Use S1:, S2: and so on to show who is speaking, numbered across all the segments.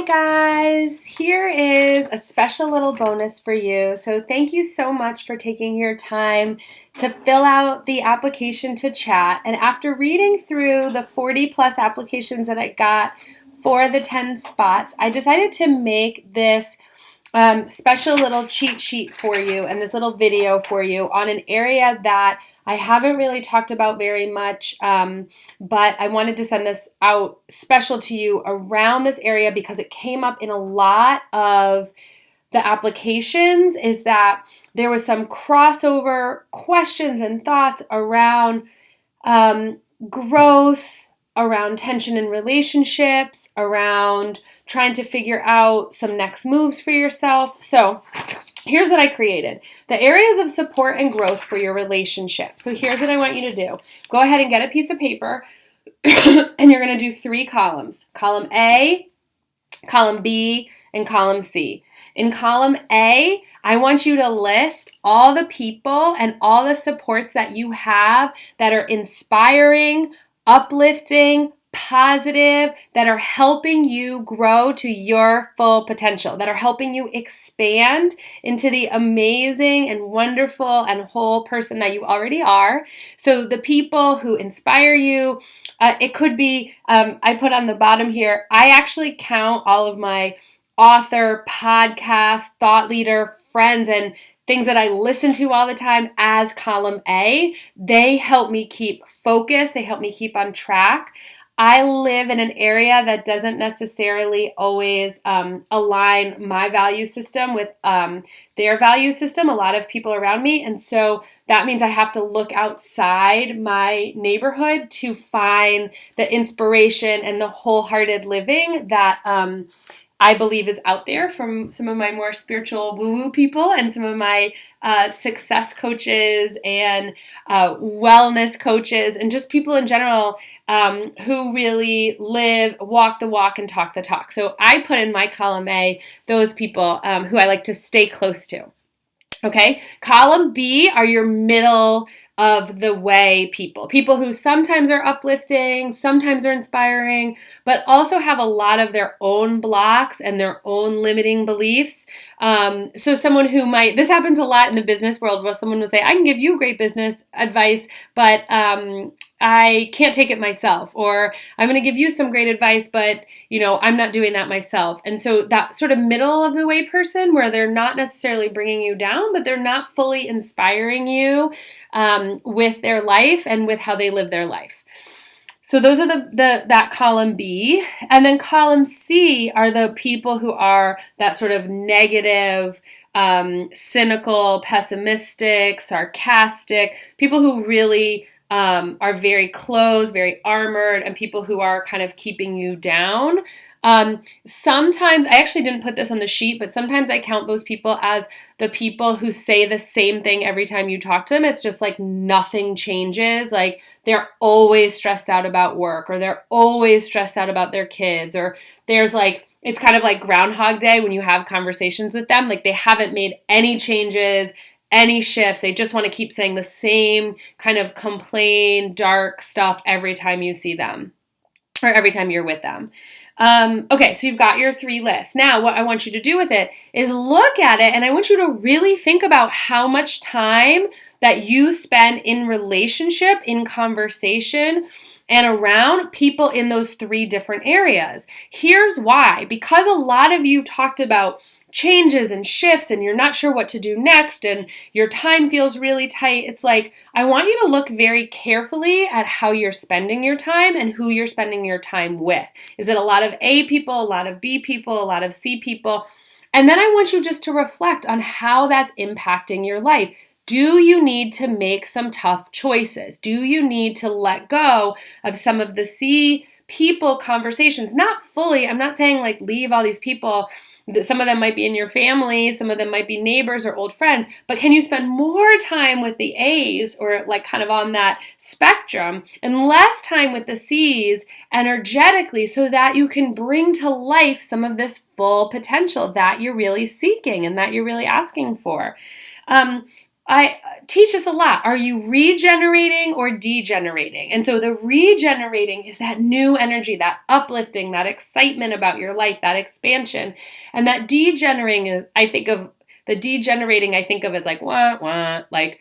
S1: Hi guys, here is a special little bonus for you. So thank you so much for taking your time to fill out the application to chat. And after reading through the 40 plus applications that I got for the 10 spots, I decided to make this special little cheat sheet for you and this little video for you on an area that I haven't really talked about very much, but I wanted to send this out special to you around this area because it came up in a lot of the applications, is that there was some crossover questions and thoughts around growth, around tension in relationships, around trying to figure out some next moves for yourself. So here's what I created. The areas of support and growth for your relationship. So here's what I want you to do. Go ahead and get a piece of paper and you're going to do 3 columns. Column A, column B, and column C. In column A, I want you to list all the people and all the supports that you have that are inspiring, uplifting, positive, that are helping you grow to your full potential, that are helping you expand into the amazing and wonderful and whole person that you already are. So the people who inspire you, it could be, I put on the bottom here, I actually count all of my author, podcast, thought leader, friends, and things that I listen to all the time as column A. They help me keep focused. They help me keep on track. I live in an area that doesn't necessarily always align my value system with their value system, a lot of people around me. And so that means I have to look outside my neighborhood to find the inspiration and the wholehearted living that I believe is out there from some of my more spiritual woo-woo people and some of my success coaches and wellness coaches and just people in general who really walk the walk and talk the talk. So I put in my column A those people who I like to stay close to. Okay, column B are your middle of the way people who sometimes are uplifting, sometimes are inspiring, but also have a lot of their own blocks and their own limiting beliefs. So someone who this happens a lot in the business world where someone will say, I can give you great business advice, but I can't take it myself, or I'm going to give you some great advice, but I'm not doing that myself. And so that sort of middle of the way person where they're not necessarily bringing you down, but they're not fully inspiring you with their life and with how they live their life. So those are that column B. And then column C are the people who are that sort of negative, cynical, pessimistic, sarcastic, people who really are very closed, very armored, and people who are kind of keeping you down. Sometimes, I actually didn't put this on the sheet, but sometimes I count those people as the people who say the same thing every time you talk to them. It's just like nothing changes. Like they're always stressed out about work, or they're always stressed out about their kids, or there's like, it's kind of like Groundhog Day when you have conversations with them. Like they haven't made any changes, any shifts. They just want to keep saying the same kind of complain, dark stuff every time you see them or every time you're with them. Okay, so you've got your 3 lists. Now, what I want you to do with it is look at it, and I want you to really think about how much time that you spend in relationship, in conversation, and around people in those 3 different areas. Here's why. Because a lot of you talked about changes and shifts and you're not sure what to do next and your time feels really tight. It's like, I want you to look very carefully at how you're spending your time and who you're spending your time with. Is it a lot of A people, a lot of B people, a lot of C people? And then I want you just to reflect on how that's impacting your life. Do you need to make some tough choices? Do you need to let go of some of the C people conversations? Not fully. I'm not saying like leave all these people. Some of them might be in your family, some of them might be neighbors or old friends, but can you spend more time with the A's, or like kind of on that spectrum, and less time with the C's energetically, so that you can bring to life some of this full potential that you're really seeking and that you're really asking for? I teach us a lot. Are you regenerating or degenerating? And so the regenerating is that new energy, that uplifting, that excitement about your life, that expansion. And that degenerating is, I think of as like, wah, like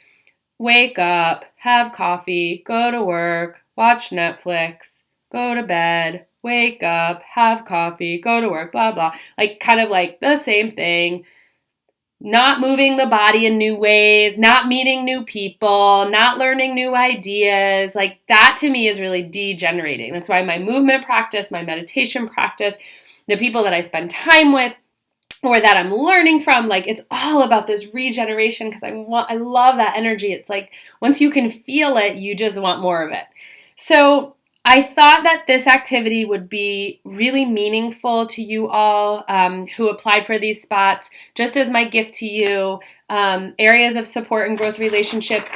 S1: wake up, have coffee, go to work, watch Netflix, go to bed, wake up, have coffee, go to work, blah, blah. Like kind of like the same thing. Not moving the body in new ways, not meeting new people, not learning new ideas. Like that to me is really degenerating. That's why my movement practice, my meditation practice, the people that I spend time with or that I'm learning from, like it's all about this regeneration because I love that energy. It's like once you can feel it, you just want more of it. So I thought that this activity would be really meaningful to you all who applied for these spots. Just as my gift to you, areas of support and growth relationships,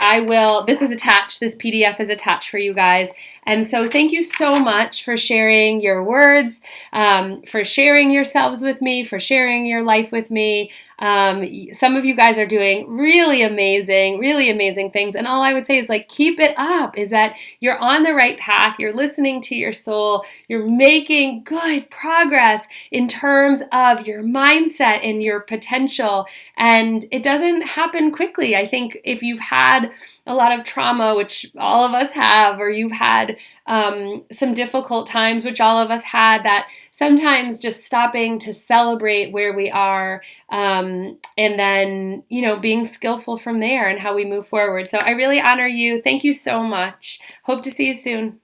S1: this is attached, this PDF is attached for you guys. And so thank you so much for sharing your words, for sharing yourselves with me, for sharing your life with me. Some of you guys are doing really amazing things. And all I would say is like, keep it up, is that you're on the right path. You're listening to your soul. You're making good progress in terms of your mindset and your potential. And it doesn't happen quickly. I think if you've had a lot of trauma, which all of us have, or you've had some difficult times, which all of us had, that sometimes just stopping to celebrate where we are and then, being skillful from there and how we move forward. So I really honor you. Thank you so much. Hope to see you soon.